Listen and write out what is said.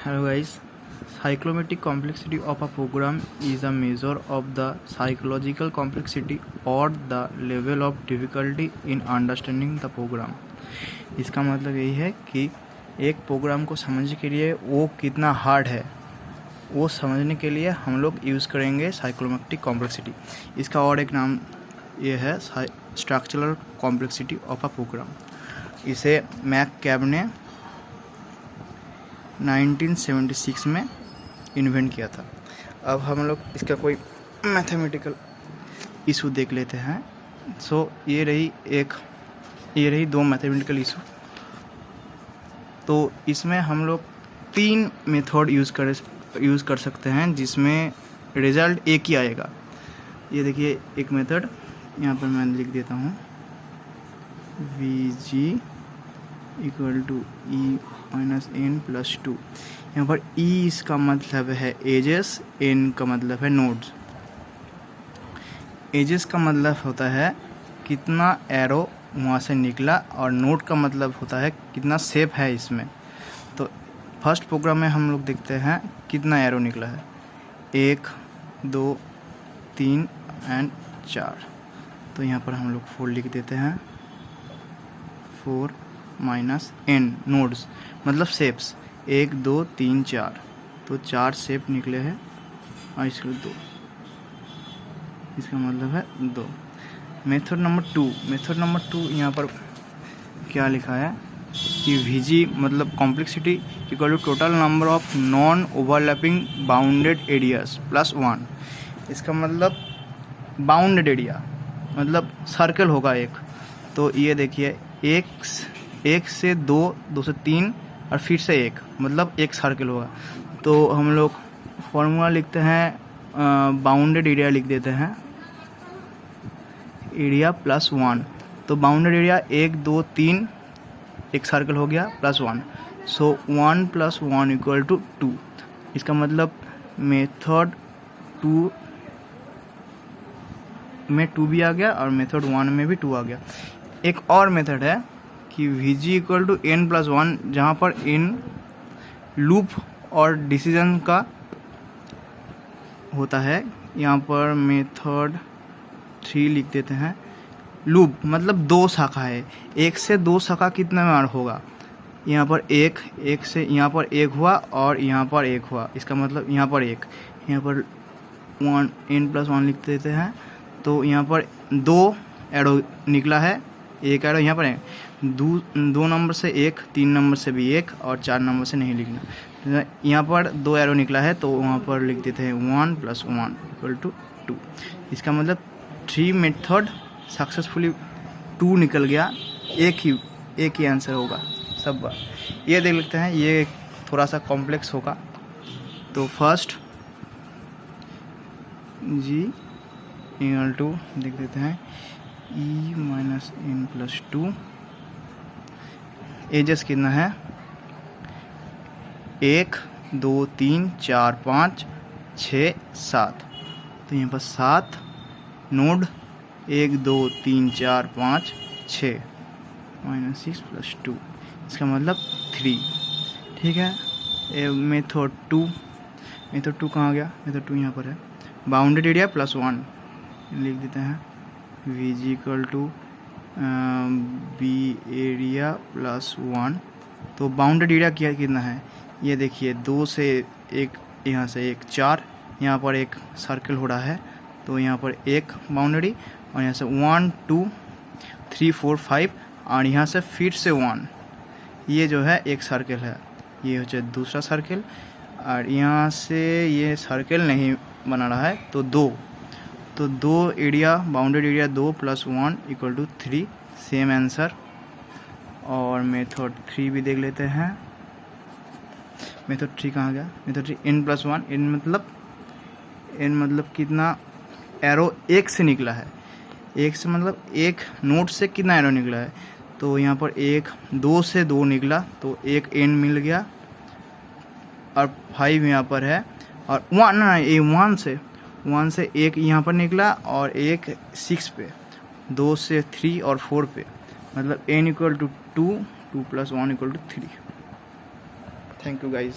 Hello guys, psychromatic complexity of a program is a measure of the psychological complexity or the level of difficulty in understanding the program। इसका मतलब यही है कि एक programme को समझने के लिए वो कितना हार्ड है, वो समझने के लिए हम लोग यूज़ करेंगे साइक्लोमेट्रिक कॉम्प्लेक्सिटी। इसका और एक नाम ये है structural complexity of a program. इसे मैककैब ने 1976 में इन्वेंट किया था। अब हम लोग इसका कोई मैथमेटिकल इशू देख लेते हैं। ये रही दो मैथमेटिकल इशू। तो इसमें हम लोग 3 मेथड यूज़ कर सकते हैं जिसमें रिज़ल्ट एक ही आएगा। ये देखिए एक मेथड यहाँ पर मैं लिख देता हूँ, Vg = E - n+2। यहाँ पर E इसका मतलब है एजेस, n का मतलब है नोड्स। एजेस का मतलब होता है कितना एरो वहाँ से निकला और नोड का मतलब होता है कितना शेप है इसमें। तो फर्स्ट प्रोग्राम में हम लोग देखते हैं कितना एरो निकला है, 1 2 3 एंड 4। तो यहाँ पर हम लोग 4 लिख देते हैं, 4 - n नोड्स मतलब शेप्स, 1 2 3 4। तो 4 शेप निकले हैं और इसके 2, इसका मतलब है 2। मेथड नंबर 2 यहाँ पर क्या लिखा है कि Vg मतलब complexity = total number of non overlapping bounded areas +1। इसका मतलब बाउंडेड एरिया मतलब सर्कल होगा एक। तो ये देखिए 1 से 2, 2 से 3 और फिर से 1 मतलब एक सर्कल होगा। तो हम लोग फॉर्मूला लिखते हैं, बाउंडेड एरिया लिख देते हैं, एरिया +1। तो बाउंडेड एरिया 1 2 3 एक सर्कल हो गया +1। 1 + 1 = 2। इसका मतलब मेथड 2 में 2 भी आ गया और मेथड 1 में भी 2 आ गया। एक और मेथड है कि Vg = n+1, जहाँ पर n लूप और डिसीजन का होता है। यहाँ पर मेथड 3 लिख देते हैं, लूप मतलब 2 शाखा है, 1 से 2 शाखा कितने में होगा। यहाँ पर 1 से यहाँ पर 1 हुआ और यहाँ पर 1 हुआ, इसका मतलब यहाँ पर 1, यहाँ पर 1 n+1 लिख देते हैं। तो यहाँ पर 2 एरो निकला है, 1 एरो यहाँ पर है, 2 नंबर से 1, 3 नंबर से भी 1 और 4 नंबर से नहीं लिखना। यहाँ पर 2 एरो निकला है तो वहाँ पर लिख देते हैं 1 + 1 = 2। इसका मतलब 3 मेथड सक्सेसफुली 2 निकल गया। एक ही आंसर होगा सब बार। ये देख लेते हैं, ये थोड़ा सा कॉम्प्लेक्स होगा। तो फर्स्ट G = देख देते हैं E - n+2। एजेस कितना है, 1 2 3 4 5 6 7। तो यहाँ पर 7 नोड, 1 2 3 4 5 6 -6 + 2, इसका मतलब 3। ठीक है। मेथड 2 कहाँ गया, मेथड 2 यहाँ पर है, बाउंडेड एरिया +1 लिख देते हैं, Vg = B एरिया +1। तो बाउंडेड एरिया कितना है, ये देखिए 2 से 1, यहाँ से 1 4, यहाँ पर एक सर्कल हो रहा है तो यहाँ पर 1 बाउंड्री और यहाँ से 1 2 3 4 5 और यहाँ से फिर से 1। ये जो है एक सर्कल है, ये हो जाए दूसरा सर्कल और यहाँ से ये सर्कल नहीं बना रहा है तो 2 area, bounded area 2 + 1 = 3, same answer. और मेथड 3 भी देख लेते हैं। मेथड 3 कहाँ गया, मेथड 3 n+1। n मतलब कितना एरो 1 से निकला है, 1 से मतलब 1 नोड से कितना एरो निकला है। तो यहाँ पर 1 2 से 2 निकला तो 1 n मिल गया और 5 यहाँ पर है और 1 से 1 यहाँ पर निकला और 1 6 पे, 2 से 3 और 4 पे, मतलब n = 2, 2 + 1 = 3। Thank you guys.